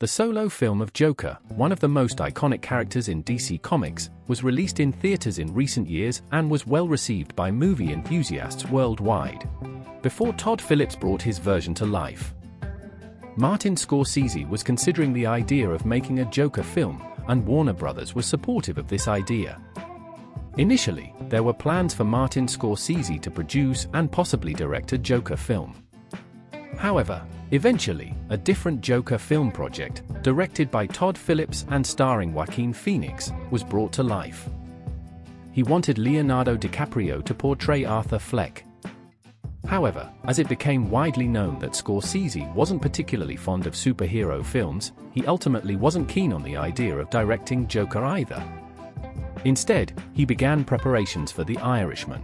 The solo film of Joker, one of the most iconic characters in DC Comics, was released in theaters in recent years and was well received by movie enthusiasts worldwide. Before Todd Phillips brought his version to life, Martin Scorsese was considering the idea of making a Joker film, and Warner Brothers was supportive of this idea. Initially, there were plans for Martin Scorsese to produce and possibly direct a Joker film. However, eventually, a different Joker film project, directed by Todd Phillips and starring Joaquin Phoenix, was brought to life. He wanted Leonardo DiCaprio to portray Arthur Fleck. However, as it became widely known that Scorsese wasn't particularly fond of superhero films, he ultimately wasn't keen on the idea of directing Joker either. Instead, he began preparations for The Irishman.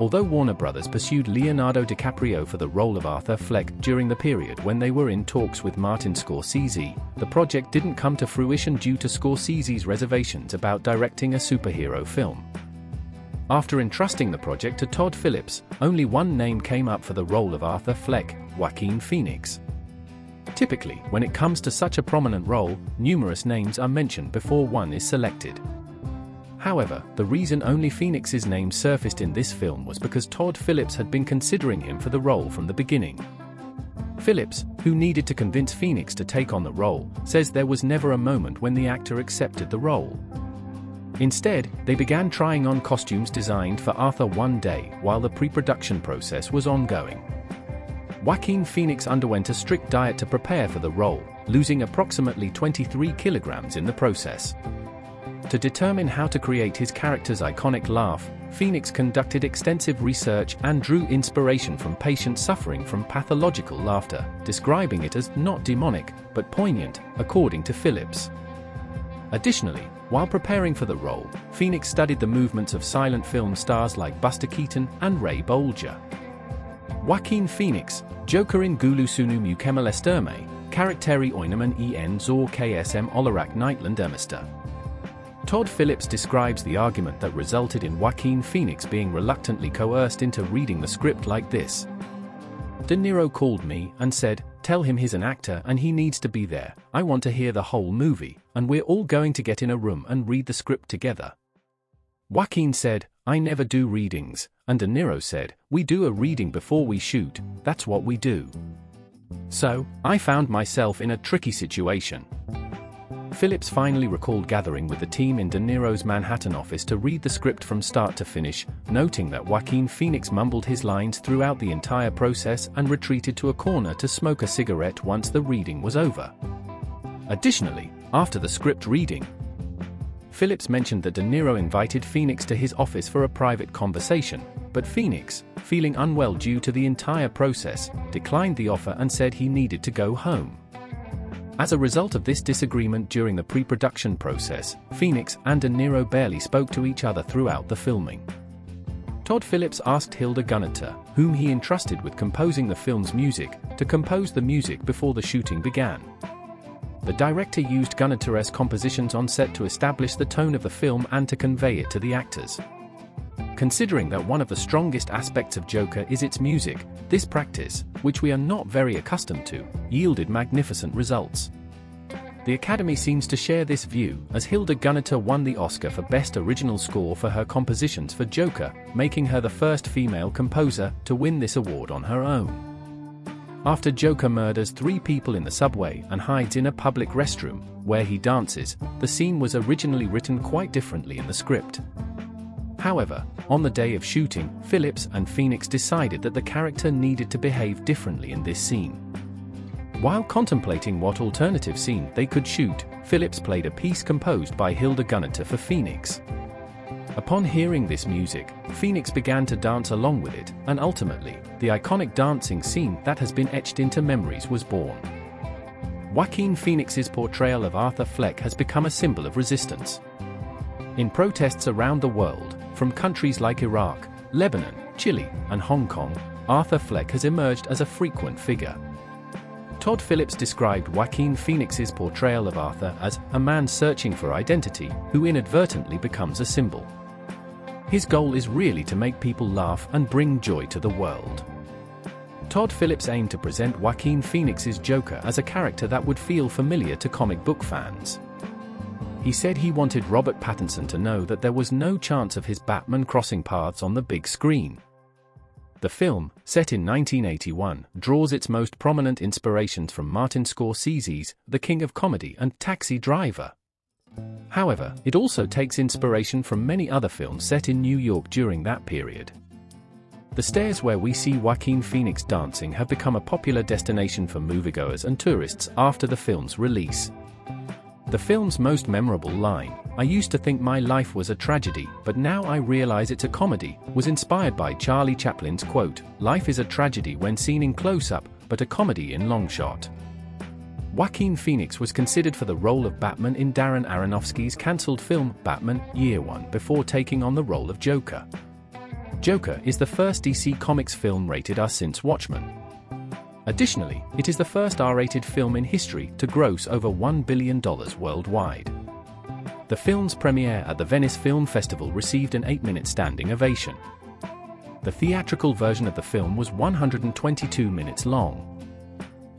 Although Warner Brothers pursued Leonardo DiCaprio for the role of Arthur Fleck during the period when they were in talks with Martin Scorsese, the project didn't come to fruition due to Scorsese's reservations about directing a superhero film. After entrusting the project to Todd Phillips, only one name came up for the role of Arthur Fleck: Joaquin Phoenix. Typically, when it comes to such a prominent role, numerous names are mentioned before one is selected. However, the reason only Phoenix's name surfaced in this film was because Todd Phillips had been considering him for the role from the beginning. Phillips, who needed to convince Phoenix to take on the role, says there was never a moment when the actor accepted the role. Instead, they began trying on costumes designed for Arthur one day while the pre-production process was ongoing. Joaquin Phoenix underwent a strict diet to prepare for the role, losing approximately 23 kilograms in the process. To determine how to create his character's iconic laugh, Phoenix conducted extensive research and drew inspiration from patients suffering from pathological laughter, describing it as not demonic, but poignant, according to Phillips. Additionally, while preparing for the role, Phoenix studied the movements of silent film stars like Buster Keaton and Ray Bolger. Joaquin Phoenix, Joker in Gulusunu Mukemalesturme, Karakteri Oynaman en Zor KSM Olarak Nightland Emister. Todd Phillips describes the argument that resulted in Joaquin Phoenix being reluctantly coerced into reading the script like this. De Niro called me and said, "Tell him he's an actor and he needs to be there. I want to hear the whole movie, and we're all going to get in a room and read the script together." Joaquin said, "I never do readings," and De Niro said, "We do a reading before we shoot, that's what we do." So, I found myself in a tricky situation. Phillips finally recalled gathering with the team in De Niro's Manhattan office to read the script from start to finish, noting that Joaquin Phoenix mumbled his lines throughout the entire process and retreated to a corner to smoke a cigarette once the reading was over. Additionally, after the script reading, Phillips mentioned that De Niro invited Phoenix to his office for a private conversation, but Phoenix, feeling unwell due to the entire process, declined the offer and said he needed to go home. As a result of this disagreement during the pre-production process, Phoenix and De Niro barely spoke to each other throughout the filming. Todd Phillips asked Hilda Gunniter, whom he entrusted with composing the film's music, to compose the music before the shooting began. The director used Gunniter's compositions on set to establish the tone of the film and to convey it to the actors. Considering that one of the strongest aspects of Joker is its music, this practice, which we are not very accustomed to, yielded magnificent results. The Academy seems to share this view, as Hilda Gunniter won the Oscar for Best Original Score for her compositions for Joker, making her the first female composer to win this award on her own. After Joker murders 3 people in the subway and hides in a public restroom, where he dances, the scene was originally written quite differently in the script. However, on the day of shooting, Phillips and Phoenix decided that the character needed to behave differently in this scene. While contemplating what alternative scene they could shoot, Phillips played a piece composed by Hilda Gunniter for Phoenix. Upon hearing this music, Phoenix began to dance along with it, and ultimately, the iconic dancing scene that has been etched into memories was born. Joaquin Phoenix's portrayal of Arthur Fleck has become a symbol of resistance. In protests around the world, from countries like Iraq, Lebanon, Chile, and Hong Kong, Arthur Fleck has emerged as a frequent figure. Todd Phillips described Joaquin Phoenix's portrayal of Arthur as a man searching for identity who inadvertently becomes a symbol. His goal is really to make people laugh and bring joy to the world. Todd Phillips aimed to present Joaquin Phoenix's Joker as a character that would feel familiar to comic book fans. He said he wanted Robert Pattinson to know that there was no chance of his Batman crossing paths on the big screen. The film, set in 1981, draws its most prominent inspirations from Martin Scorsese's The King of Comedy and Taxi Driver. However, it also takes inspiration from many other films set in New York during that period. The stairs where we see Joaquin Phoenix dancing have become a popular destination for moviegoers and tourists after the film's release. The film's most memorable line, "I used to think my life was a tragedy, but now I realize it's a comedy," was inspired by Charlie Chaplin's quote, "Life is a tragedy when seen in close-up, but a comedy in long shot." Joaquin Phoenix was considered for the role of Batman in Darren Aronofsky's cancelled film Batman: Year One before taking on the role of Joker. Joker is the first DC Comics film rated R since Watchmen. Additionally, it is the first R-rated film in history to gross over $1 billion worldwide. The film's premiere at the Venice Film Festival received an 8-minute standing ovation. The theatrical version of the film was 122 minutes long.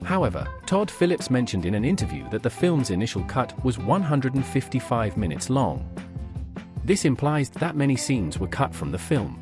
However, Todd Phillips mentioned in an interview that the film's initial cut was 155 minutes long. This implies that many scenes were cut from the film.